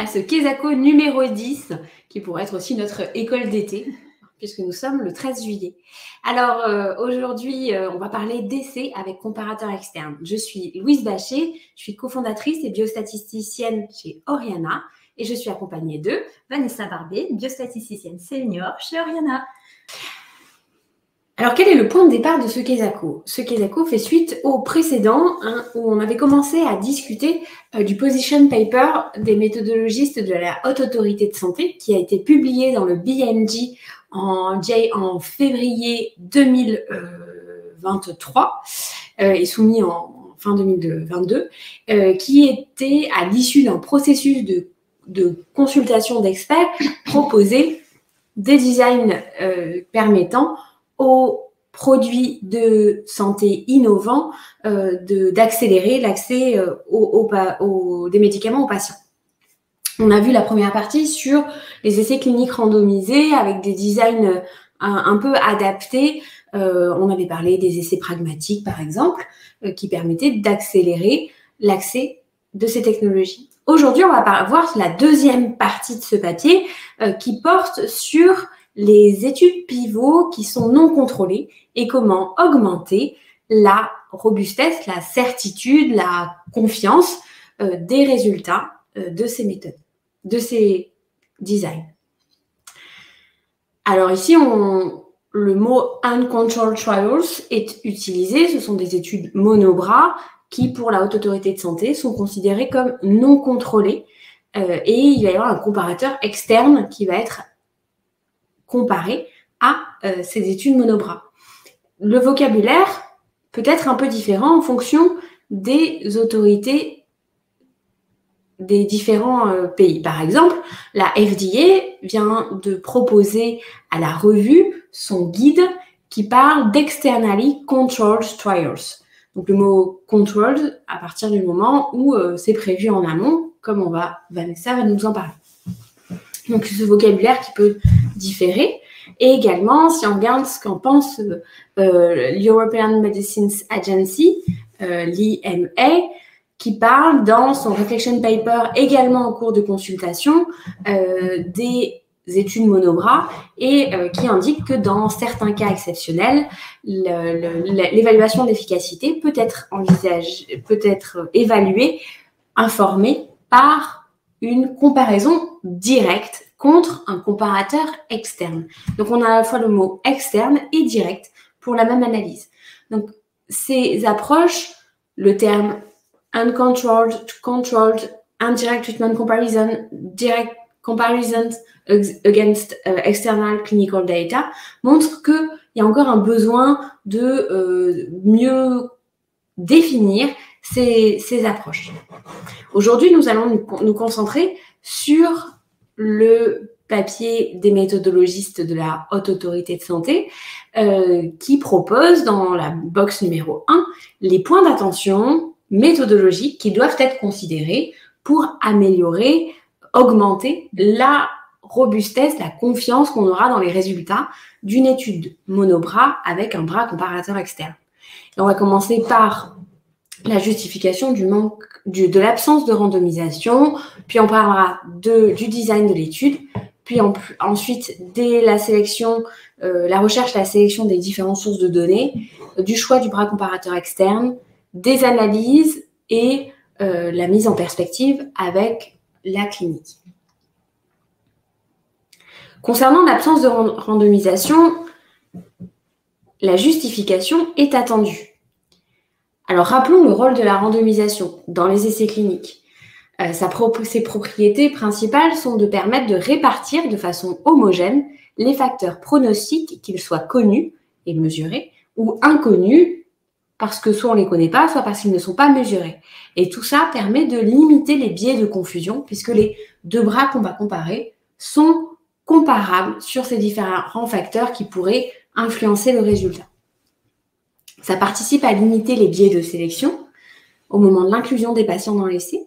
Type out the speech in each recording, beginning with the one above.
ce Kesako numéro 10, qui pourrait être aussi notre école d'été, puisque nous sommes le 13 juillet. Alors, aujourd'hui, on va parler d'essais avec comparateur externe. Je suis Louise Bachet, je suis cofondatrice et biostatisticienne chez Oriana, et je suis accompagnée de Vanessa Barbet, biostatisticienne senior chez Oriana. Alors, quel est le point de départ de ce Kesako? Ce Kesako fait suite au précédent, où on avait commencé à discuter du position paper des méthodologistes de la Haute Autorité de Santé, qui a été publié dans le BMJ en février 2023 et soumis en fin 2022, qui était à l'issue d'un processus de consultation d'experts proposé des designs permettant aux produits de santé innovants d'accélérer l'accès des médicaments aux patients. On a vu la première partie sur les essais cliniques randomisés avec des designs un peu adaptés. On avait parlé des essais pragmatiques, par exemple, qui permettaient d'accélérer l'accès de ces technologies. Aujourd'hui, on va voir la deuxième partie de ce papier qui porte sur les études pivots qui sont non contrôlées et comment augmenter la robustesse, la certitude, la confiance des résultats de ces méthodes, de ces designs. Alors ici, le mot uncontrolled trials est utilisé. Ce sont des études monobras qui, pour la Haute Autorité de Santé, sont considérées comme non contrôlées et il va y avoir un comparateur externe qui va être comparé à ces études monobras. Le vocabulaire peut être un peu différent en fonction des autorités des différents pays. Par exemple, la FDA vient de proposer à la revue son guide qui parle d'externally controlled trials. Donc le mot controlled à partir du moment où c'est prévu en amont, comme Vanessa va nous en parler. Donc ce vocabulaire qui peut différer. Et également, si on regarde ce qu'en pense l'European Medicines Agency, l'EMA, qui parle dans son reflection paper, également en cours de consultation, des études monobras et qui indique que dans certains cas exceptionnels, l'évaluation d'efficacité peut être évaluée, informée par une comparaison directe contre un comparateur externe. Donc, on a à la fois le mot externe et direct pour la même analyse. Donc, ces approches, le terme uncontrolled, controlled, indirect treatment comparison, direct comparison against external clinical data, montrent qu'il y a encore un besoin de mieux définir ces approches. Aujourd'hui, nous allons nous concentrer sur le papier des méthodologistes de la Haute Autorité de Santé qui propose dans la box numéro 1 les points d'attention méthodologiques qui doivent être considérés pour améliorer, augmenter la robustesse, la confiance qu'on aura dans les résultats d'une étude monobras avec un bras comparateur externe. Et on va commencer par la justification de l'absence de randomisation, puis on parlera du design de l'étude, puis ensuite la sélection, la recherche, la sélection des différentes sources de données, du choix du bras comparateur externe, des analyses et la mise en perspective avec la clinique. Concernant l'absence de randomisation, la justification est attendue. Alors, rappelons le rôle de la randomisation dans les essais cliniques. Ses propriétés principales sont de permettre de répartir de façon homogène les facteurs pronostiques, qu'ils soient connus et mesurés, ou inconnus, parce que soit on ne les connaît pas, soit parce qu'ils ne sont pas mesurés. Et tout ça permet de limiter les biais de confusion, puisque les deux bras qu'on va comparer sont comparables sur ces différents facteurs qui pourraient influencer le résultat. Ça participe à limiter les biais de sélection au moment de l'inclusion des patients dans l'essai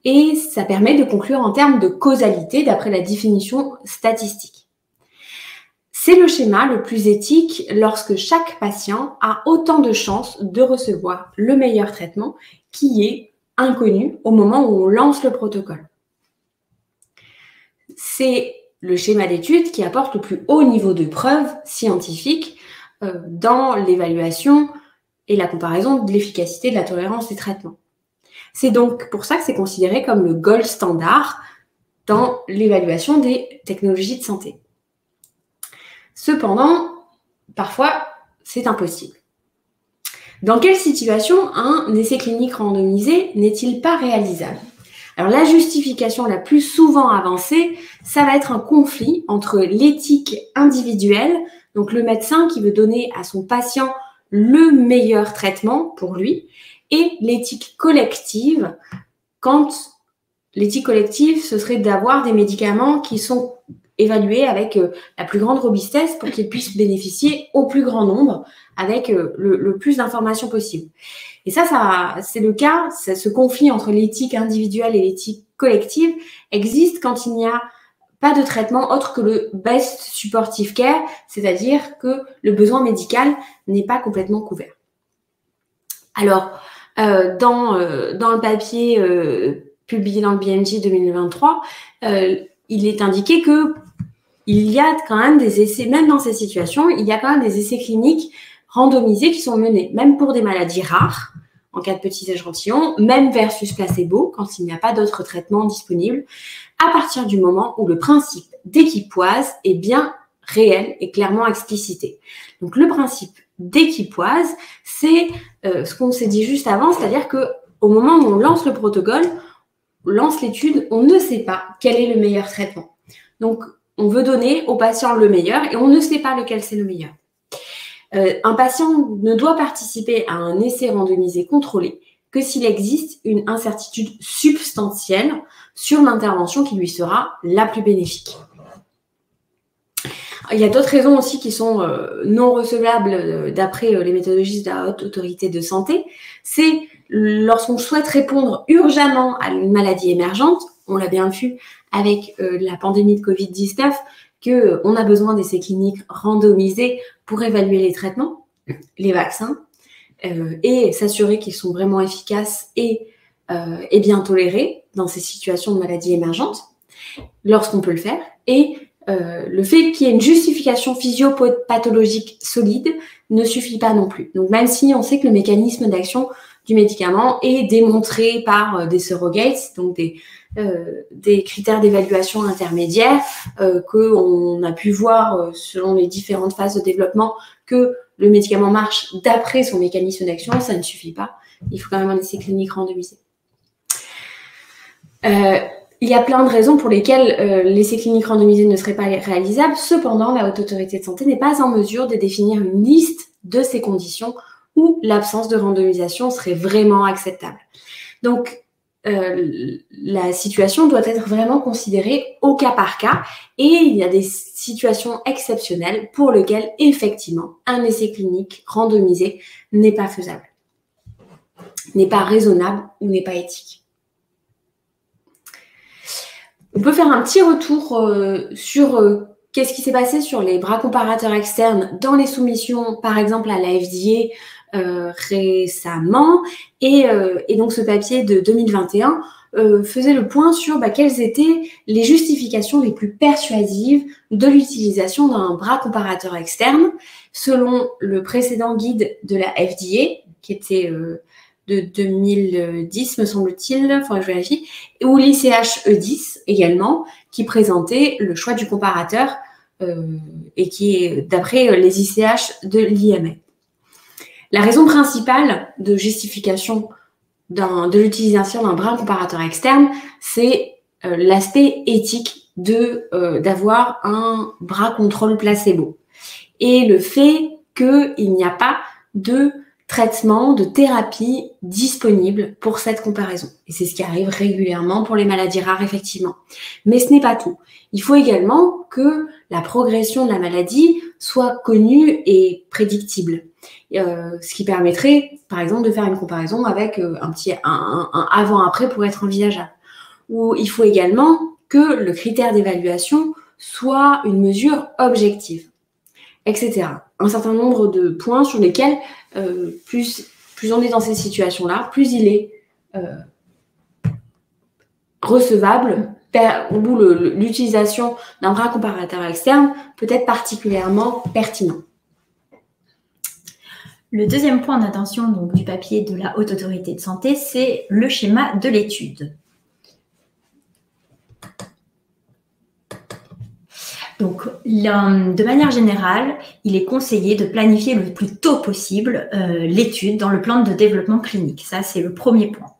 et ça permet de conclure en termes de causalité d'après la définition statistique. C'est le schéma le plus éthique lorsque chaque patient a autant de chances de recevoir le meilleur traitement qui est inconnu au moment où on lance le protocole. c'est le schéma d'étude qui apporte le plus haut niveau de preuve scientifique dans l'évaluation et la comparaison de l'efficacité de la tolérance des traitements. C'est donc pour ça que c'est considéré comme le gold standard dans l'évaluation des technologies de santé. Cependant, parfois, c'est impossible. Dans quelle situation un essai clinique randomisé n'est-il pas réalisable? Alors, la justification la plus souvent avancée, ça va être un conflit entre l'éthique individuelle, donc le médecin qui veut donner à son patient le meilleur traitement pour lui, et l'éthique collective, quand l'éthique collective, ce serait d'avoir des médicaments qui sont évalués avec la plus grande robustesse pour qu'ils puissent bénéficier au plus grand nombre avec le plus d'informations possible. Et ça c'est le cas, ce conflit entre l'éthique individuelle et l'éthique collective existe quand il n'y a pas de traitement autre que le best supportive care, c'est-à-dire que le besoin médical n'est pas complètement couvert. Alors, dans le papier publié dans le BMJ 2023, il est indiqué que il y a quand même des essais, même dans ces situations, il y a quand même des essais cliniques randomisés qui sont menés, même pour des maladies rares, en cas de petits échantillons, même versus placebo, quand il n'y a pas d'autres traitements disponibles, à partir du moment où le principe d'équipoise est bien réel et clairement explicité. Donc, le principe d'équipoise, c'est ce qu'on s'est dit juste avant, c'est-à-dire qu'au moment où on lance le protocole, on lance l'étude, on ne sait pas quel est le meilleur traitement. Donc, on veut donner au patient le meilleur et on ne sait pas lequel c'est le meilleur. Un patient ne doit participer à un essai randomisé contrôlé que s'il existe une incertitude substantielle sur l'intervention qui lui sera la plus bénéfique. Il y a d'autres raisons aussi qui sont non recevables d'après les méthodologies de la Haute Autorité de Santé. C'est lorsqu'on souhaite répondre urgemment à une maladie émergente, on l'a bien vu avec la pandémie de Covid-19, qu'on a besoin d'essais cliniques randomisés pour évaluer les traitements, les vaccins, et s'assurer qu'ils sont vraiment efficaces et bien tolérés dans ces situations de maladies émergentes, lorsqu'on peut le faire, et le fait qu'il y ait une justification physiopathologique solide ne suffit pas non plus. Donc, même si on sait que le mécanisme d'action du médicament est démontré par des surrogates, donc des critères d'évaluation intermédiaires, qu'on a pu voir selon les différentes phases de développement que le médicament marche d'après son mécanisme d'action, ça ne suffit pas. Il faut quand même un essai clinique randomisé. Il y a plein de raisons pour lesquelles l'essai clinique randomisé ne serait pas réalisable. Cependant, la Haute Autorité de Santé n'est pas en mesure de définir une liste de ces conditions où l'absence de randomisation serait vraiment acceptable. Donc, la situation doit être vraiment considérée au cas par cas et il y a des situations exceptionnelles pour lesquelles, effectivement, un essai clinique randomisé n'est pas faisable, n'est pas raisonnable ou n'est pas éthique. On peut faire un petit retour sur qu'est-ce qui s'est passé sur les bras comparateurs externes dans les soumissions, par exemple à la FDA récemment. Et donc, ce papier de 2021 faisait le point sur quelles étaient les justifications les plus persuasives de l'utilisation d'un bras comparateur externe selon le précédent guide de la FDA, qui était de 2010, me semble-t-il, il faudrait que je vérifie, ou l'ICH-E10 également, qui présentait le choix du comparateur et qui est d'après les ICH de l'IMA. La raison principale de justification de l'utilisation d'un bras comparateur externe, c'est l'aspect éthique d'avoir un bras contrôle placebo et le fait qu'il n'y a pas de traitement, de thérapie disponible pour cette comparaison. Et c'est ce qui arrive régulièrement pour les maladies rares, effectivement. Mais ce n'est pas tout. Il faut également que la progression de la maladie soit connue et prédictible. Ce qui permettrait, par exemple, de faire une comparaison avec un avant-après pour être envisageable. Ou il faut également que le critère d'évaluation soit une mesure objective, etc. Un certain nombre de points sur lesquels plus on est dans ces situations-là, plus il est recevable où l'utilisation d'un bras comparateur externe peut être particulièrement pertinent. Le deuxième point d'attention donc du papier de la Haute Autorité de Santé, c'est le schéma de l'étude. Donc, de manière générale, il est conseillé de planifier le plus tôt possible l'étude dans le plan de développement clinique. Ça, c'est le premier point.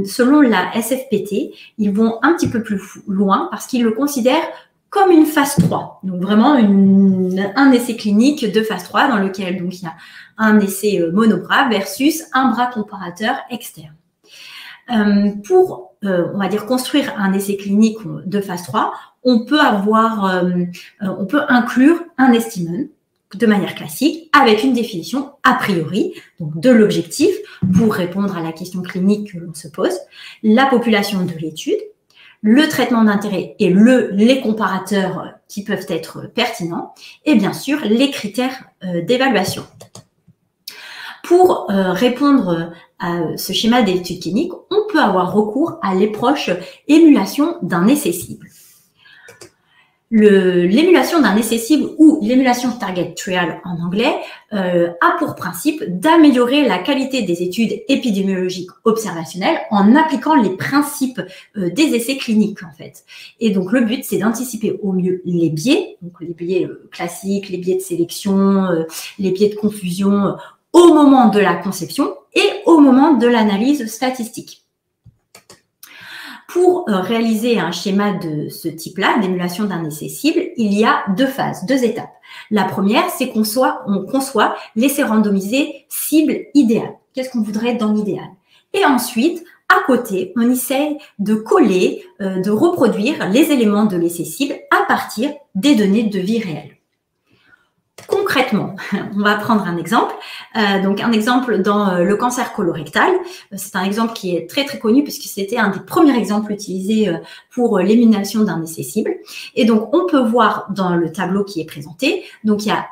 Selon la SFPT, ils vont un petit peu plus loin parce qu'ils le considèrent comme une phase 3. Donc, vraiment un essai clinique de phase 3 dans lequel donc, il y a un essai monobras versus un bras comparateur externe. Pour, on va dire, construire un essai clinique de phase 3, on peut inclure un estimate de manière classique avec une définition a priori, donc de l'objectif pour répondre à la question clinique que l'on se pose, la population de l'étude, le traitement d'intérêt et les comparateurs qui peuvent être pertinents et bien sûr les critères d'évaluation. Pour répondre à ce schéma d'études cliniques, on peut avoir recours à l'approche émulation d'un essai cible. L'émulation d'un essai cible ou l'émulation target trial en anglais a pour principe d'améliorer la qualité des études épidémiologiques observationnelles en appliquant les principes des essais cliniques en fait. Et donc le but c'est d'anticiper au mieux les biais, donc les biais classiques, les biais de sélection, les biais de confusion au moment de la conception et au moment de l'analyse statistique. Pour réaliser un schéma de ce type-là, d'émulation d'un essai cible, il y a deux phases, deux étapes. La première, c'est qu'on conçoit l'essai randomisé cible idéal. Qu'est-ce qu'on voudrait dans l'idéal? Et ensuite, à côté, on essaie de coller, de reproduire les éléments de l'essai cible à partir des données de vie réelle. Concrètement, on va prendre un exemple. Donc un exemple dans le cancer colorectal. C'est un exemple qui est très très connu puisque c'était un des premiers exemples utilisés pour l'émulation d'un essai cible. Et donc on peut voir dans le tableau qui est présenté. Donc il y a,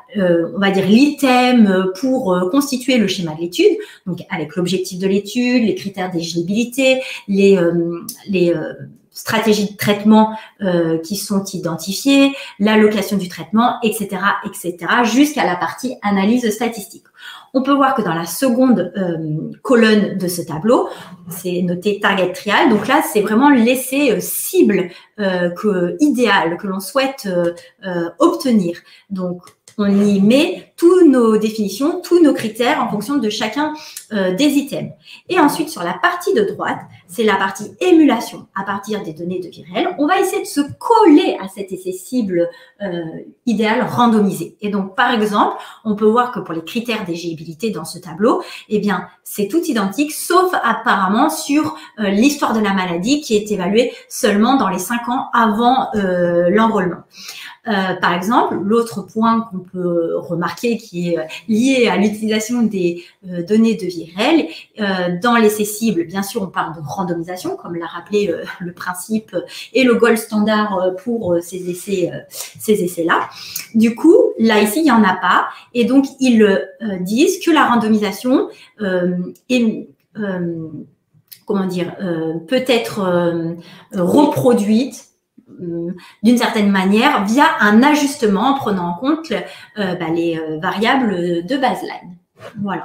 on va dire l'item pour constituer le schéma de l'étude. Donc avec l'objectif de l'étude, les critères d'éligibilité, les stratégies de traitement qui sont identifiées, l'allocation du traitement, etc., jusqu'à la partie analyse statistique. On peut voir que dans la seconde colonne de ce tableau, c'est noté target trial. Donc là, c'est vraiment l'essai cible idéal que l'on souhaite obtenir. Donc, on y met toutes nos définitions, tous nos critères en fonction de chacun des items. Et ensuite, sur la partie de droite, c'est la partie émulation à partir des données de vie réelle. On va essayer de se coller à cet essai cible idéal randomisé. Et donc, par exemple, on peut voir que pour les critères d'éligibilité dans ce tableau, eh bien, c'est tout identique, sauf apparemment sur l'histoire de la maladie qui est évaluée seulement dans les 5 ans avant l'enrôlement. Par exemple, l'autre point qu'on peut remarquer qui est lié à l'utilisation des données de vie réelle, dans l'essai cible, bien sûr, on parle de randomisation, comme l'a rappelé le principe et le gold standard pour ces essais-là. Du coup, là, ici, il n'y en a pas. Et donc, ils disent que la randomisation est... peut être reproduite d'une certaine manière via un ajustement en prenant en compte les variables de baseline. Voilà.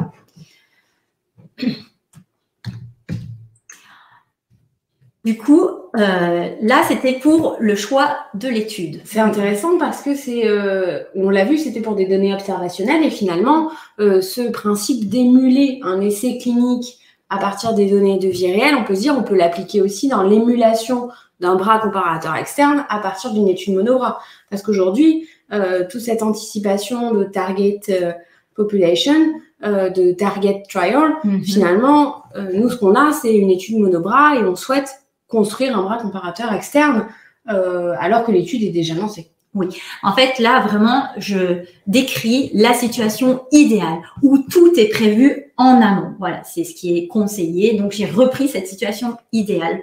Du coup, là, c'était pour le choix de l'étude. C'est intéressant parce que on l'a vu, c'était pour des données observationnelles et finalement, ce principe d'émuler un essai clinique à partir des données de vie réelle, on peut se dire, on peut l'appliquer aussi dans l'émulation d'un bras comparateur externe à partir d'une étude monobras. Parce qu'aujourd'hui, toute cette anticipation de target population, de target trial, finalement, nous, ce qu'on a, c'est une étude monobras et on souhaite construire un bras comparateur externe alors que l'étude est déjà lancée. Oui, en fait, là, vraiment, je décris la situation idéale où tout est prévu en amont. Voilà, c'est ce qui est conseillé. Donc, j'ai repris cette situation idéale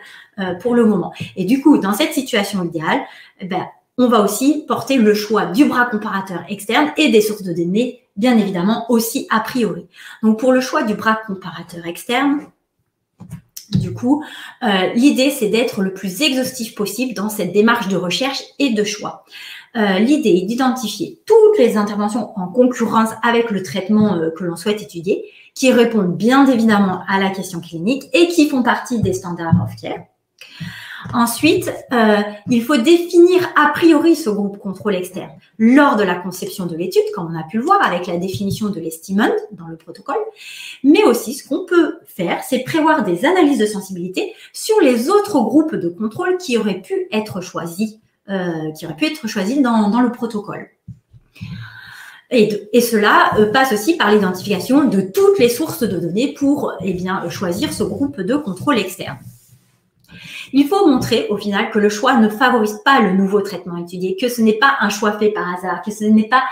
pour le moment. Et du coup, dans cette situation idéale, on va aussi porter le choix du bras comparateur externe et des sources de données, bien évidemment, aussi a priori. Donc, pour le choix du bras comparateur externe, Du coup, l'idée, c'est d'être le plus exhaustif possible dans cette démarche de recherche et de choix. L'idée est d'identifier toutes les interventions en concurrence avec le traitement que l'on souhaite étudier, qui répondent bien évidemment à la question clinique et qui font partie des standards of care. Ensuite, il faut définir a priori ce groupe contrôle externe lors de la conception de l'étude, comme on a pu le voir avec la définition de l'estimand dans le protocole. Mais aussi, ce qu'on peut faire, c'est prévoir des analyses de sensibilité sur les autres groupes de contrôle qui auraient pu être choisis, dans le protocole. Et cela passe aussi par l'identification de toutes les sources de données pour choisir ce groupe de contrôle externe. Il faut montrer au final que le choix ne favorise pas le nouveau traitement étudié, que ce n'est pas un choix fait par hasard, que ce n'est pas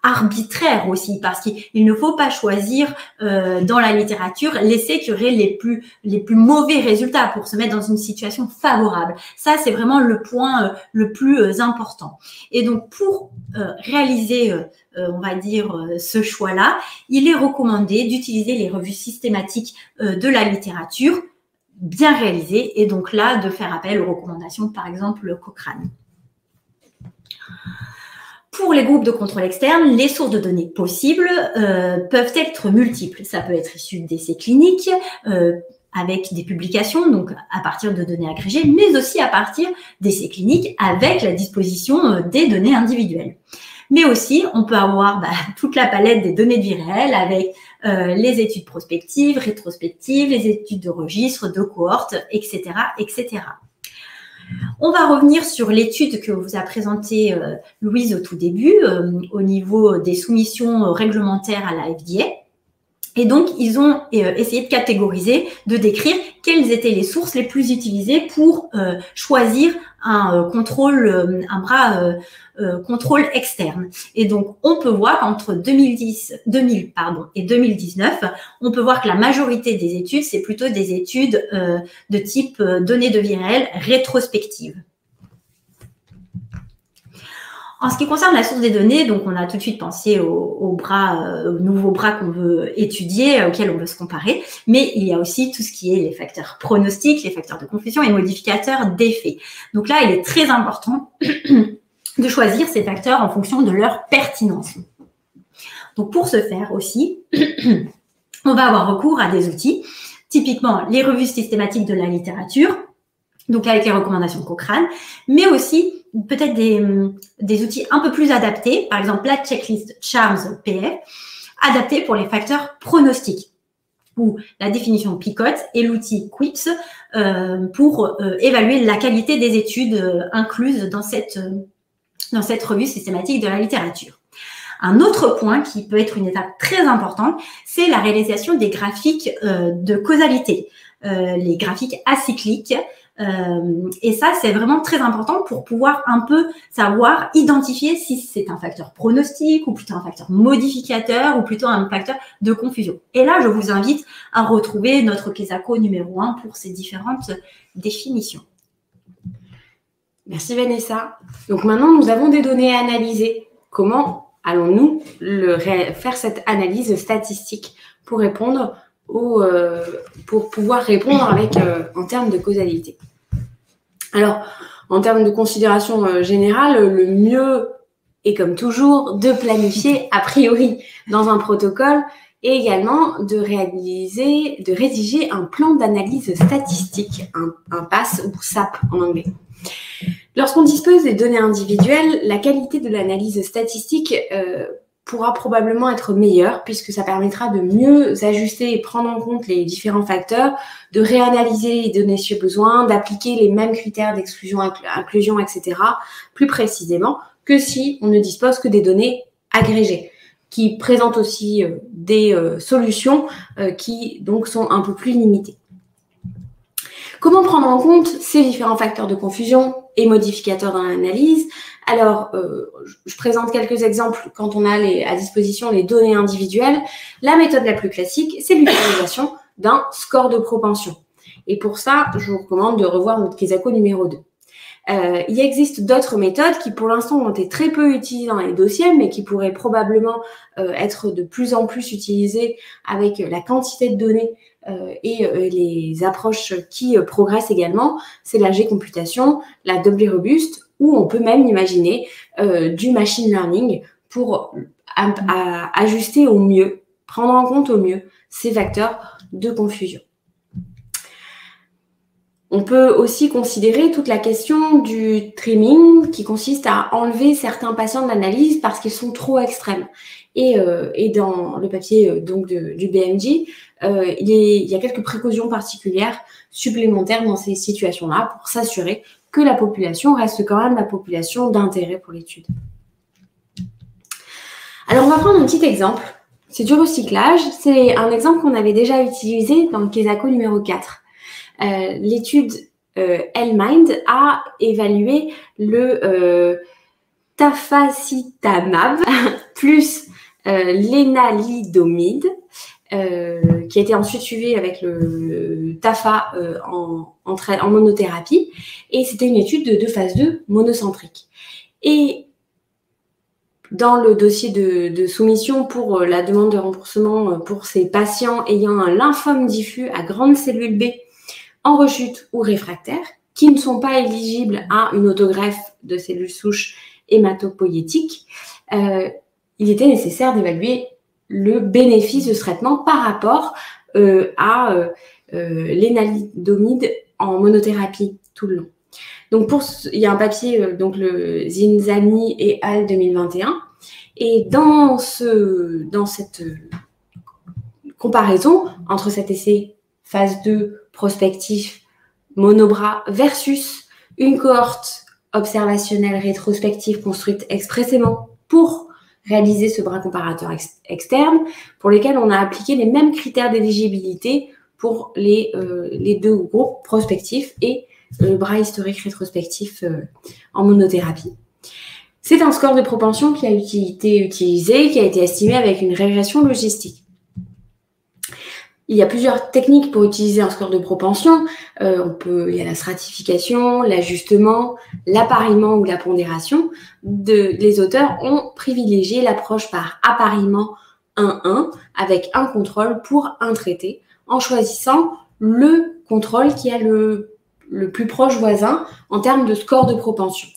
arbitraire aussi, parce qu'il ne faut pas choisir dans la littérature l'essai qui aurait les plus mauvais résultats pour se mettre dans une situation favorable. Ça, c'est vraiment le point le plus important. Et donc, pour réaliser, ce choix-là, il est recommandé d'utiliser les revues systématiques de la littérature bien réalisées et donc là, de faire appel aux recommandations, par exemple, Cochrane. Pour les groupes de contrôle externe, les sources de données possibles peuvent être multiples. Ça peut être issu d'essais cliniques avec des publications, donc à partir de données agrégées, mais aussi à partir d'essais cliniques avec la disposition des données individuelles. Mais aussi, on peut avoir toute la palette des données de vie réelle avec les études prospectives, rétrospectives, les études de registre, de cohorte, etc., etc. On va revenir sur l'étude que vous a présentée Louise au tout début, au niveau des soumissions réglementaires à la FDA. Et donc, ils ont essayé de catégoriser, de décrire quelles étaient les sources les plus utilisées pour choisir un contrôle externe. Et donc, on peut voir qu'entre 2000 et 2019, on peut voir que la majorité des études, c'est plutôt des études de type données de vie réelle rétrospectives. En ce qui concerne la source des données, donc on a tout de suite pensé au nouveau bras qu'on veut étudier, auquel on veut se comparer, mais il y a aussi tout ce qui est les facteurs pronostiques, les facteurs de confusion et modificateurs d'effet. Donc là, il est très important de choisir ces facteurs en fonction de leur pertinence. Donc pour ce faire aussi, on va avoir recours à des outils, typiquement les revues systématiques de la littérature, donc avec les recommandations Cochrane, mais aussi peut-être des outils un peu plus adaptés, par exemple la checklist CHARMS PF, adaptée pour les facteurs pronostiques, ou la définition PICOT et l'outil QUIPS pour évaluer la qualité des études incluses dans cette revue systématique de la littérature. Un autre point qui peut être une étape très importante, c'est la réalisation des graphiques de causalité, les graphiques acycliques. Et ça, c'est vraiment très important pour pouvoir un peu savoir identifier si c'est un facteur pronostic ou plutôt un facteur modificateur ou plutôt un facteur de confusion. Et là, je vous invite à retrouver notre Quesaco numéro 1 pour ces différentes définitions. Merci Vanessa. Donc maintenant, nous avons des données à analyser. Comment allons-nous faire cette analyse statistique pour répondre pour pouvoir répondre en termes de causalité? Alors, en termes de considération générale, le mieux est comme toujours de planifier a priori dans un protocole et également de rédiger un plan d'analyse statistique, un PAS ou SAP en anglais. Lorsqu'on dispose des données individuelles, la qualité de l'analyse statistique pourra probablement être meilleure puisque ça permettra de mieux ajuster et prendre en compte les différents facteurs, de réanalyser les données si besoin, d'appliquer les mêmes critères d'exclusion, inclusion, etc. plus précisément que si on ne dispose que des données agrégées qui présentent aussi des solutions qui donc sont un peu plus limitées. Comment prendre en compte ces différents facteurs de confusion et modificateurs dans l'analyse? Alors, je présente quelques exemples quand on a à disposition les données individuelles. La méthode la plus classique, c'est l'utilisation d'un score de propension. Et pour ça, je vous recommande de revoir notre Quesaco numéro 2. Il existe d'autres méthodes qui pour l'instant ont été très peu utilisées dans les dossiers, mais qui pourraient probablement être de plus en plus utilisées avec la quantité de données et les approches qui progressent également. C'est la G-computation, la doubly robuste, ou on peut même imaginer du machine learning pour ajuster au mieux, prendre en compte au mieux ces facteurs de confusion. On peut aussi considérer toute la question du trimming qui consiste à enlever certains patients de l'analyse parce qu'ils sont trop extrêmes. Et dans le papier donc du BMJ, il y a quelques précautions particulières supplémentaires dans ces situations-là pour s'assurer que la population reste quand même la population d'intérêt pour l'étude. Alors, on va prendre un petit exemple. C'est du recyclage. C'est un exemple qu'on avait déjà utilisé dans le KESACO numéro 4. L'étude L-MIND a évalué le tafasitamab plus l'énalidomide, qui a été ensuite suivi avec le TAFA en monothérapie. Et c'était une étude de phase 2 monocentrique. Et dans le dossier de soumission pour la demande de remboursement pour ces patients ayant un lymphome diffus à grande cellule B en rechute ou réfractaire, qui ne sont pas éligibles à une autogreffe de cellules souches hématopoïétiques, il était nécessaire d'évaluer le bénéfice de ce traitement par rapport à l'énalidomide en monothérapie tout le long. Donc, il y a un papier, donc le Zinzani et al. 2021, et dans cette comparaison entre cet essai phase 2 prospectif monobras versus une cohorte observationnelle rétrospective construite expressément pour réaliser ce bras comparateur externe, pour lesquels on a appliqué les mêmes critères d'éligibilité pour les deux groupes prospectifs et le bras historique rétrospectif en monothérapie. C'est un score de propension qui a été utilisé, qui a été estimé avec une régression logistique. Il y a plusieurs techniques pour utiliser un score de propension. Il y a la stratification, l'ajustement, l'appariement ou la pondération. Les auteurs ont privilégié l'approche par appariement 1-1 avec un contrôle pour un traité, en choisissant le contrôle qui a le plus proche voisin en termes de score de propension.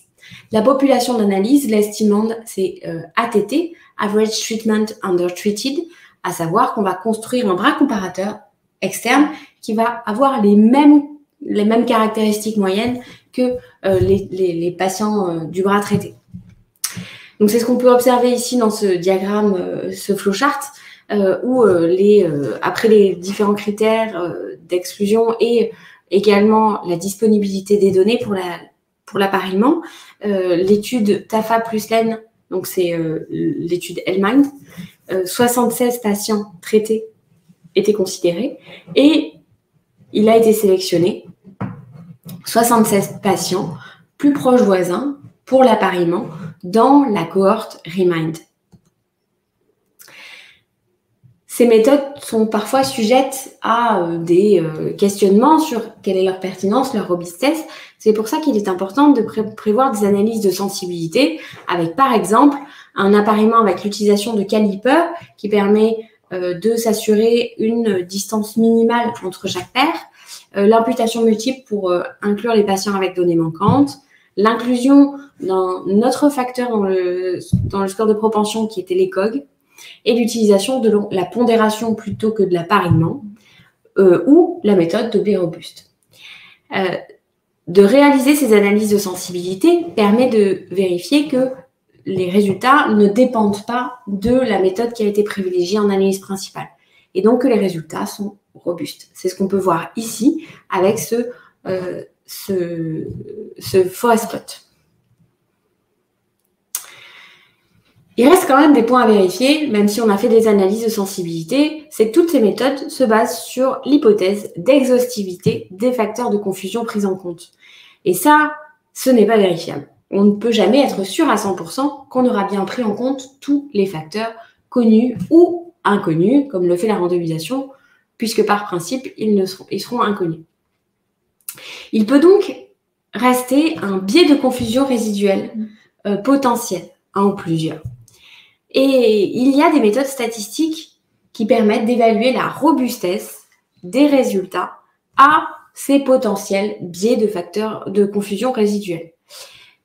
La population d'analyse, l'estimande, c'est ATT, Average Treatment Undertreated, à savoir qu'on va construire un bras comparateur externe qui va avoir les mêmes caractéristiques moyennes que les patients du bras traité. Donc, c'est ce qu'on peut observer ici dans ce diagramme, ce flowchart, où après les différents critères d'exclusion et également la disponibilité des données pour l'appariement, l'étude TAFA plus LEN, donc c'est l'étude L-MIND, 76 patients traités étaient considérés et il a été sélectionné 76 patients plus proches voisins pour l'appariement dans la cohorte REMIND. Ces méthodes sont parfois sujettes à des questionnements sur quelle est leur pertinence, leur robustesse. C'est pour ça qu'il est important de prévoir des analyses de sensibilité avec, par exemple, un appariement avec l'utilisation de calipers qui permet de s'assurer une distance minimale entre chaque paire, l'imputation multiple pour inclure les patients avec données manquantes, l'inclusion d'un autre facteur dans le score de propension qui était l'ECOG, et l'utilisation de la pondération plutôt que de l'appariement ou la méthode doubly robuste. De réaliser ces analyses de sensibilité permet de vérifier que les résultats ne dépendent pas de la méthode qui a été privilégiée en analyse principale et donc que les résultats sont robustes. C'est ce qu'on peut voir ici avec ce forest plot. Il reste quand même des points à vérifier, même si on a fait des analyses de sensibilité, c'est que toutes ces méthodes se basent sur l'hypothèse d'exhaustivité des facteurs de confusion pris en compte. Et ça, ce n'est pas vérifiable. On ne peut jamais être sûr à 100% qu'on aura bien pris en compte tous les facteurs connus ou inconnus, comme le fait la randomisation, puisque par principe, ils seront inconnus. Il peut donc rester un biais de confusion résiduel potentiel, un ou plusieurs. Et il y a des méthodes statistiques qui permettent d'évaluer la robustesse des résultats à ces potentiels biais de facteurs de confusion résiduelle.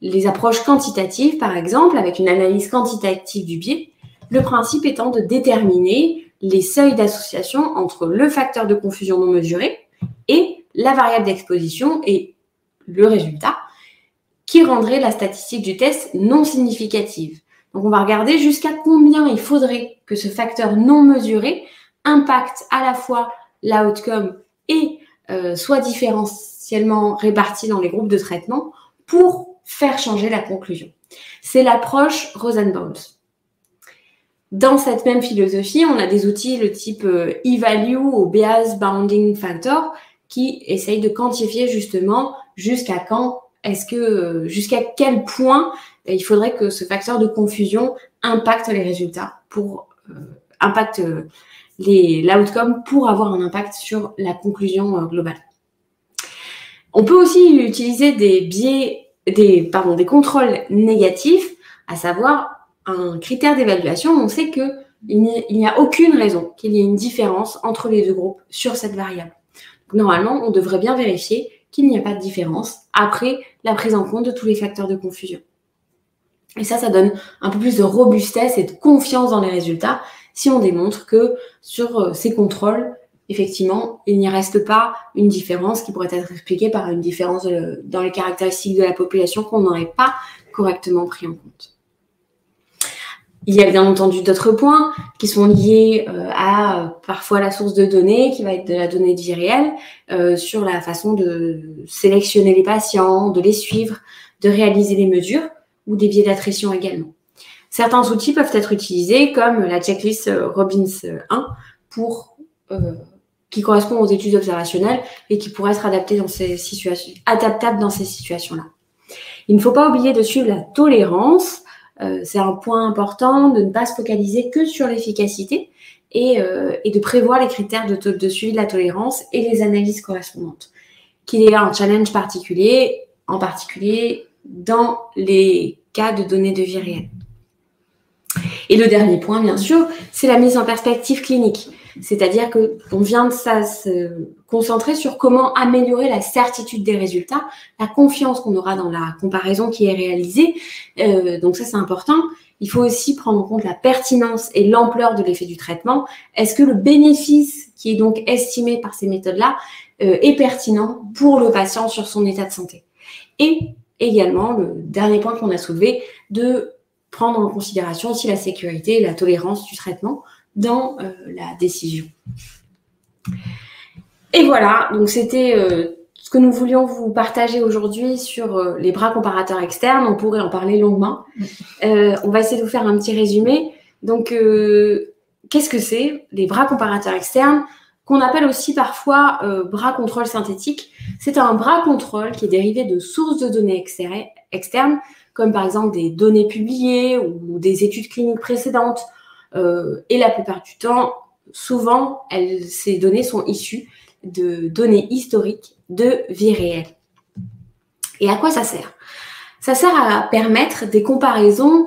Les approches quantitatives, par exemple, avec une analyse quantitative du biais, le principe étant de déterminer les seuils d'association entre le facteur de confusion non mesuré et la variable d'exposition et le résultat qui rendrait la statistique du test non significative. Donc, on va regarder jusqu'à combien il faudrait que ce facteur non mesuré impacte à la fois l'outcome et soit différentiellement réparti dans les groupes de traitement pour faire changer la conclusion. C'est l'approche Rosenbaum. Dans cette même philosophie, on a des outils de type eValue ou Bayes Bounding Factor qui essayent de quantifier justement jusqu'à quel point il faudrait que ce facteur de confusion impacte les résultats impacte l'outcome pour avoir un impact sur la conclusion globale. On peut aussi utiliser des contrôles négatifs, à savoir un critère d'évaluation. On sait qu'il n'y a aucune raison qu'il y ait une différence entre les deux groupes sur cette variable. Normalement, on devrait bien vérifier qu'il n'y a pas de différence après la prise en compte de tous les facteurs de confusion. Et ça donne un peu plus de robustesse et de confiance dans les résultats si on démontre que sur ces contrôles, effectivement, il n'y reste pas une différence qui pourrait être expliquée par une différence dans les caractéristiques de la population qu'on n'aurait pas correctement pris en compte. Il y a bien entendu d'autres points qui sont liés à parfois la source de données, qui va être de la donnée de vie réelle, sur la façon de sélectionner les patients, de les suivre, de réaliser les mesures ou des biais d'attrition également. Certains outils peuvent être utilisés comme la checklist Robbins 1 qui correspond aux études observationnelles et qui pourrait être adaptable dans ces situations-là. Il ne faut pas oublier de suivre la tolérance. C'est un point important de ne pas se focaliser que sur l'efficacité et de prévoir les critères de suivi de la tolérance et les analyses correspondantes. Qu'il y ait un challenge particulier, en particulier dans les cas de données de vie réelle. Et le dernier point, bien sûr, c'est la mise en perspective clinique. C'est-à-dire qu'on vient de se concentrer sur comment améliorer la certitude des résultats, la confiance qu'on aura dans la comparaison qui est réalisée. Donc ça, c'est important. Il faut aussi prendre en compte la pertinence et l'ampleur de l'effet du traitement. Est-ce que le bénéfice qui est donc estimé par ces méthodes-là est pertinent pour le patient sur son état de santé? Et également, le dernier point qu'on a soulevé, de prendre en considération aussi la sécurité et la tolérance du traitement dans la décision. Et voilà, donc c'était ce que nous voulions vous partager aujourd'hui sur les bras comparateurs externes. On pourrait en parler longuement. On va essayer de vous faire un petit résumé. Donc, qu'est-ce que c'est les bras comparateurs externes, qu'on appelle aussi parfois bras contrôle synthétique? C'est un bras contrôle qui est dérivé de sources de données externes, comme par exemple des données publiées ou des études cliniques précédentes. Et la plupart du temps, souvent, ces données sont issues de données historiques de vie réelle. Et à quoi ça sert? Ça sert à permettre des comparaisons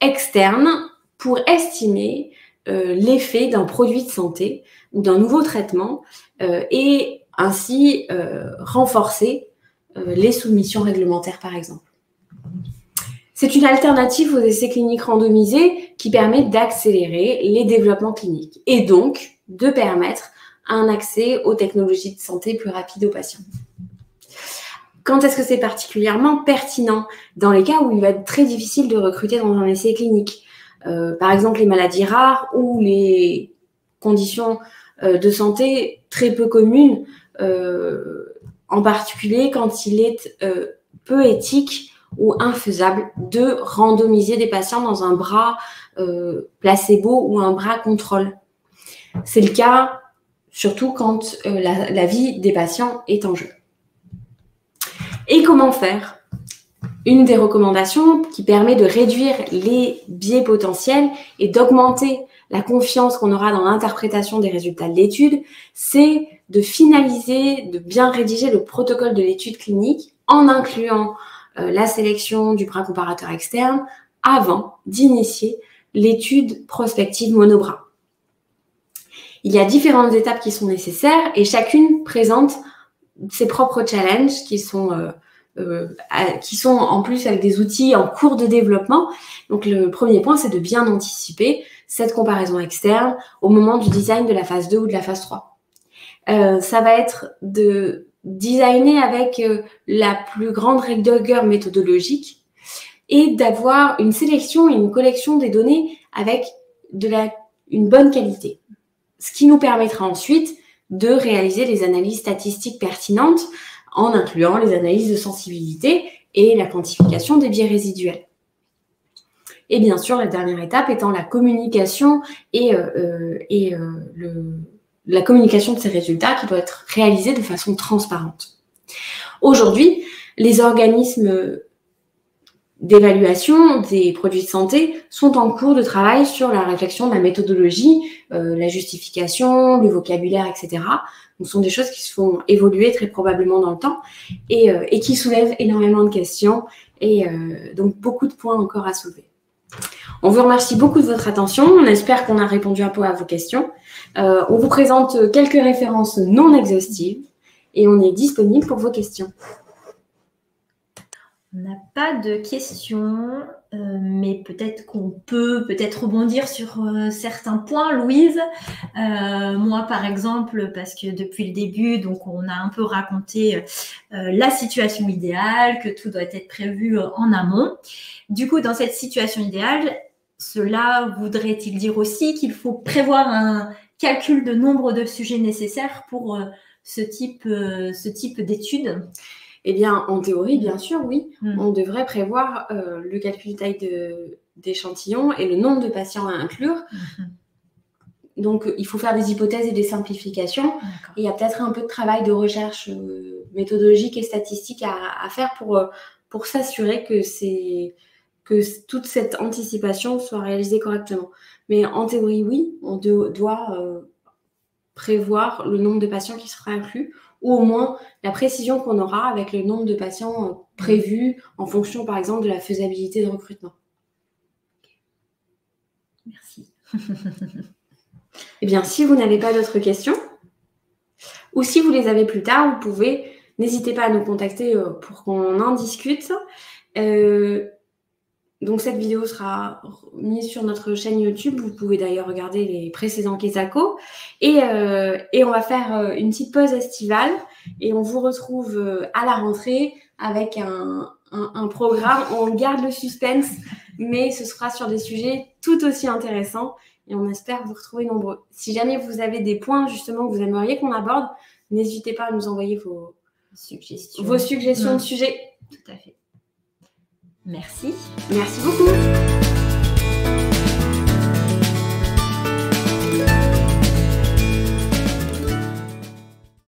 externes pour estimer l'effet d'un produit de santé ou d'un nouveau traitement et ainsi renforcer les soumissions réglementaires, par exemple. C'est une alternative aux essais cliniques randomisés qui permet d'accélérer les développements cliniques et donc de permettre un accès aux technologies de santé plus rapide aux patients. Quand est-ce que c'est particulièrement pertinent? Dans les cas où il va être très difficile de recruter dans un essai clinique. Par exemple, les maladies rares ou les conditions de santé très peu communes, en particulier quand il est peu éthique ou infaisable de randomiser des patients dans un bras placebo ou un bras contrôle. C'est le cas surtout quand la vie des patients est en jeu. Et comment faire? Une des recommandations qui permet de réduire les biais potentiels et d'augmenter la confiance qu'on aura dans l'interprétation des résultats de l'étude, c'est de finaliser, de bien rédiger le protocole de l'étude clinique en incluant la sélection du bras comparateur externe avant d'initier l'étude prospective monobras. Il y a différentes étapes qui sont nécessaires et chacune présente ses propres challenges qui sont en plus avec des outils en cours de développement. Donc le premier point, c'est de bien anticiper cette comparaison externe au moment du design de la phase 2 ou de la phase 3. Ça va être de designer avec la plus grande rigueur méthodologique et d'avoir une sélection et une collection des données avec une bonne qualité. Ce qui nous permettra ensuite de réaliser les analyses statistiques pertinentes en incluant les analyses de sensibilité et la quantification des biais résiduels. Et bien sûr, la dernière étape étant la communication la communication de ces résultats qui doit être réalisée de façon transparente. Aujourd'hui, les organismes d'évaluation des produits de santé sont en cours de travail sur la réflexion de la méthodologie, la justification, le vocabulaire, etc. Donc, ce sont des choses qui se font évoluer très probablement dans le temps et qui soulèvent énormément de questions et donc beaucoup de points encore à soulever. On vous remercie beaucoup de votre attention. On espère qu'on a répondu un peu à vos questions. On vous présente quelques références non exhaustives et on est disponible pour vos questions. On n'a pas de questions, mais peut-être qu'on peut rebondir sur certains points, Louise. Moi, par exemple, parce que depuis le début, donc on a un peu raconté la situation idéale, que tout doit être prévu en amont. Du coup, dans cette situation idéale, cela voudrait-il dire aussi qu'il faut prévoir un calcul de nombre de sujets nécessaires pour ce type d'études? Eh bien, en théorie, bien sûr, oui. On devrait prévoir le calcul de taille d'échantillon et le nombre de patients à inclure. Donc, il faut faire des hypothèses et des simplifications. Et il y a peut-être un peu de travail de recherche méthodologique et statistique à faire pour s'assurer que toute cette anticipation soit réalisée correctement. Mais en théorie, oui, on doit prévoir le nombre de patients qui sera inclus, ou au moins la précision qu'on aura avec le nombre de patients prévus en fonction, par exemple, de la faisabilité de recrutement. Merci. Eh bien, si vous n'avez pas d'autres questions, ou si vous les avez plus tard, n'hésitez pas à nous contacter pour qu'on en discute. Donc, cette vidéo sera mise sur notre chaîne YouTube. Vous pouvez d'ailleurs regarder les précédents Kesako. Et on va faire une petite pause estivale. Et on vous retrouve à la rentrée avec un programme. On garde le suspense, mais ce sera sur des sujets tout aussi intéressants. Et on espère vous retrouver nombreux. Si jamais vous avez des points justement que vous aimeriez qu'on aborde, n'hésitez pas à nous envoyer vos suggestions de sujets. Tout à fait. Merci. Merci beaucoup.